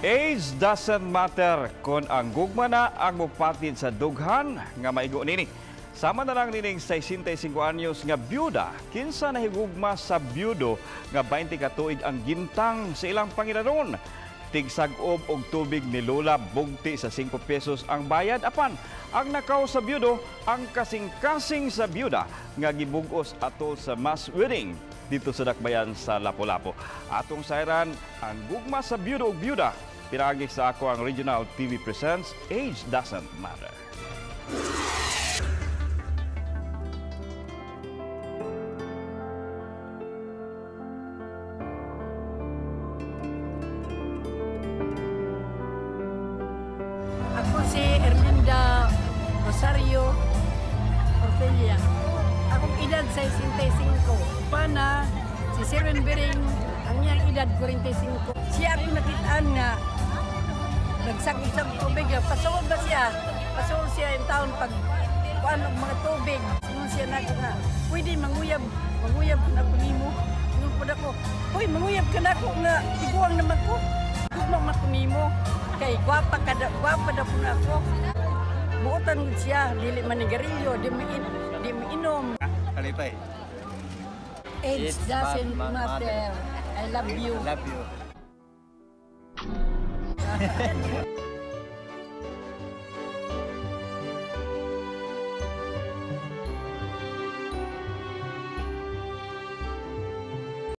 Age doesn't matter kung ang gugma na ang mupatid sa dughan nga maigo nini. Sama na lang nining 65 anyos nga byuda, kinsa nahigugma sa byudo nga 20 ka tuig ang gintang sa ilang panginaron. Tigsag-ob og tubig ni Lola bugti sa 5 pesos ang bayad apan ang nakaw sa byudo ang kasing-kasing sa byuda nga gibugos atol sa mass wedding dito sa Dakbayan sa Lapu-Lapu. Atong sayran ang gugma sa byudo ug byuda. Pinagi sa ako ang Regional TV presents Age Doesn't Matter. Ako si Erlinda Rosario Ortelia. Akong edad 65. Pana si Siren Bering, ang niyang edad 45. Siya ako nakitaan nga nagsagod-sagod tubig. Pasawag ba siya? Pasawag siya yung taon pag kuan og mga tubig. Sinun siya na ako nga, pwede manguyab na ako nimo. Sinun po ako, uy, manguyab ka na ako nga, tiguang naman ko. Gugmang ako nimo. Kay gwapa na po na ako. Buotan ko siya, dili manigarilyo, di miinom. Kalipay. Age doesn't matter. I love you. Love you.